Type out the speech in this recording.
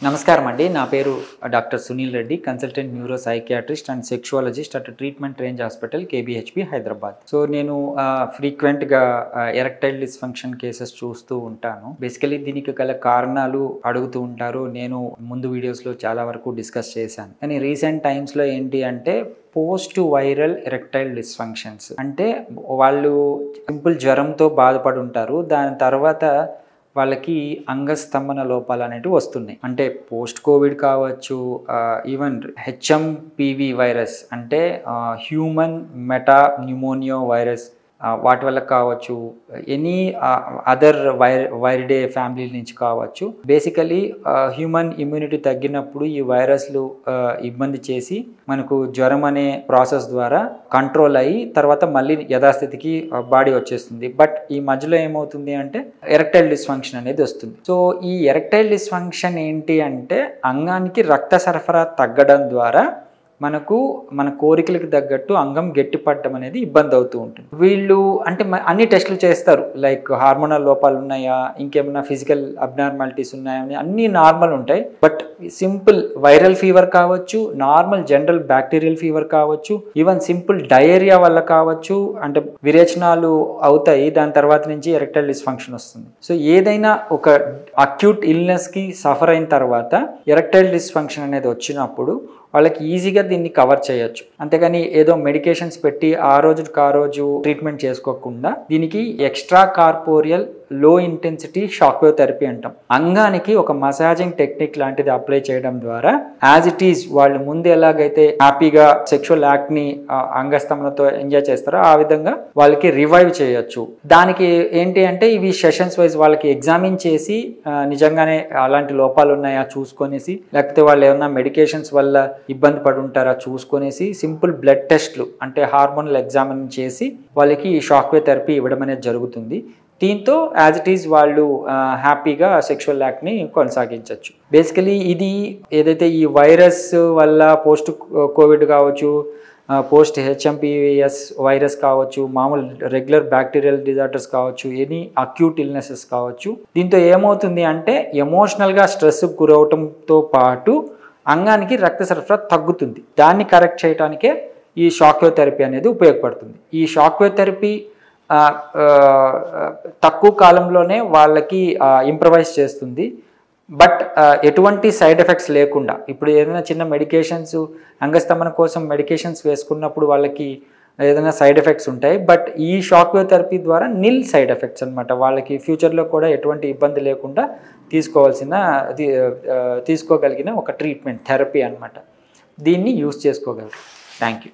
నమస్కారం అండి. నా పేరు doctor Sunil Reddy, consultant neuro psychiatrist and sexologist at treatment range hospital కేబీహెచ్పి Hyderabad. So నేను ఫ్రీక్వెంట్గా ఎరెక్టైల్ డిస్ఫంక్షన్ కేసెస్ చూస్తూ ఉంటాను. బేసికలీ దీనికి గల కారణాలు అడుగుతూ ఉంటారు. నేను ముందు వీడియోస్లో చాలా వరకు డిస్కస్ చేశాను. కానీ రీసెంట్ టైమ్స్లో ఏంటి అంటే పోస్ట్ వైరల్ ఎరెక్టైల్ డిస్ఫంక్షన్స్ అంటే వాళ్ళు సింపుల్ జ్వరంతో బాధపడి ఉంటారు. దాని తర్వాత వాళ్ళకి అంగస్తంభన లోపాలు అనేటివి వస్తున్నాయి. అంటే పోస్ట్ కోవిడ్ కావచ్చు, ఈవెన్ హెచ్ఎంపివి వైరస్ అంటే హ్యూమన్ మెటా న్యూమోనియా వైరస్, వాటి వల్ల కావచ్చు, ఎనీ అదర్ వైరిడే ఫ్యామిలీ నుంచి కావచ్చు. బేసికలీ హ్యూమన్ ఇమ్యూనిటీ తగ్గినప్పుడు ఈ వైరస్లు ఇబ్బంది చేసి మనకు జ్వరం అనే ప్రాసెస్ ద్వారా కంట్రోల్ అయ్యి తర్వాత మళ్ళీ యథాస్థితికి బాడీ వచ్చేస్తుంది. బట్ ఈ మధ్యలో ఏమవుతుంది అంటే ఎరెక్టైల్ డిస్ఫంక్షన్ అనేది వస్తుంది. సో ఈ ఎరెక్టైల్ డిస్ఫంక్షన్ ఏంటి అంటే అంగానికి రక్త సరఫరా తగ్గడం ద్వారా మనకు మన కోరికలకు తగ్గట్టు అంగం గట్టిపడటం అనేది ఇబ్బంది అవుతూ ఉంటుంది. వీళ్ళు అంటే అన్ని టెస్టులు చేస్తారు, లైక్ హార్మోనల్ లోపాలు ఉన్నాయా, ఇంకేమైనా ఫిజికల్ అబ్నార్మాలిటీస్ ఉన్నాయా అని అన్నీ నార్మల్ ఉంటాయి. బట్ సింపుల్ వైరల్ ఫీవర్ కావచ్చు, నార్మల్ జనరల్ బ్యాక్టీరియల్ ఫీవర్ కావచ్చు, ఈవెన్ సింపుల్ డయేరియా వల్ల కావచ్చు, అంటే విరేచనాలు అవుతాయి. దాని తర్వాత నుంచి ఎరెక్టైల్ డిస్ఫంక్షన్ వస్తుంది. సో ఏదైనా ఒక అక్యూట్ ఇల్నెస్కి సఫర్ అయిన తర్వాత ఎరెక్టైల్ డిస్ఫంక్షన్ అనేది వచ్చినప్పుడు వాళ్ళకి ఈజీగా దీన్ని కవర్ చేయొచ్చు. అంతేగాని ఏదో మెడికేషన్స్ పెట్టి ఆ రోజు ట్రీట్మెంట్ చేసుకోకుండా దీనికి ఎక్స్ట్రా కార్పోరియల్ లో ఇంటెన్సిటీ షాక్ వేవ్ థెరపీ అంటాం. అంగానికి ఒక మసాజింగ్ టెక్నిక్ లాంటిది అప్లై చేయడం ద్వారా యాజ్ ఇట్ ఈజ్ వాళ్ళు ముందు ఎలాగైతే హ్యాపీగా సెక్షువల్ యాక్ట్ ని అంగస్తంభనతో ఎంజాయ్ చేస్తారో ఆ విధంగా వాళ్ళకి రివైవ్ చేయొచ్చు. దానికి ఏంటి అంటే ఇవి సెషన్స్ వైజ్ వాళ్ళకి ఎగ్జామిన్ చేసి నిజంగానే అలాంటి లోపాలు ఉన్నాయా చూసుకొనేసి, లేకపోతే వాళ్ళు ఏమన్నా మెడికేషన్స్ వల్ల ఇబ్బంది పడి ఉంటారా చూసుకొనేసి సింపుల్ బ్లడ్ టెస్ట్లు అంటే హార్మోనల్ ఎగ్జామిన్ చేసి వాళ్ళకి ఈ షాక్ వేవ్ థెరపీ ఇవ్వడం అనేది జరుగుతుంది. దీంతో యాజ్ ఇట్ ఈజ్ వాళ్ళు హ్యాపీగా సెక్షువల్ యాక్ట్ని కొనసాగించవచ్చు. బేసికలీ ఇది ఏదైతే ఈ వైరస్ వల్ల పోస్ట్ కోవిడ్ కావచ్చు, పోస్ట్ హెచ్ఎంపివిఎస్ వైరస్ కావచ్చు, మామూలు రెగ్యులర్ బ్యాక్టీరియల్ డిజార్డర్స్ కావచ్చు, ఎనీ అక్యూట్ ఇల్నెసెస్ కావచ్చు, దీంతో ఏమవుతుంది అంటే ఎమోషనల్గా స్ట్రెస్కి గురవటంతో పాటు అంగానికి రక్త సరఫరా తగ్గుతుంది. దాన్ని కరెక్ట్ చేయడానికే ఈ షాక్ వేవ్ థెరపీ అనేది ఉపయోగపడుతుంది. ఈ షాక్ వేవ్ థెరపీ తక్కువ కాలంలోనే వాళ్ళకి ఇంప్రవైజ్ చేస్తుంది. బట్ ఎటువంటి సైడ్ ఎఫెక్ట్స్ లేకుండా, ఇప్పుడు ఏదైనా చిన్న మెడికేషన్స్ అంగస్తంభన కోసం మెడికేషన్స్ వేసుకున్నప్పుడు వాళ్ళకి ఏదైనా సైడ్ ఎఫెక్ట్స్ ఉంటాయి. బట్ ఈ షాక్ వేవ్ థెరపీ ద్వారా నిల్ సైడ్ ఎఫెక్ట్స్ అనమాట. వాళ్ళకి ఫ్యూచర్లో కూడా ఎటువంటి ఇబ్బంది లేకుండా తీసుకోగలిగిన ఒక ట్రీట్మెంట్ థెరపీ అనమాట. దీన్ని యూస్ చేసుకోగలరు. Thank you.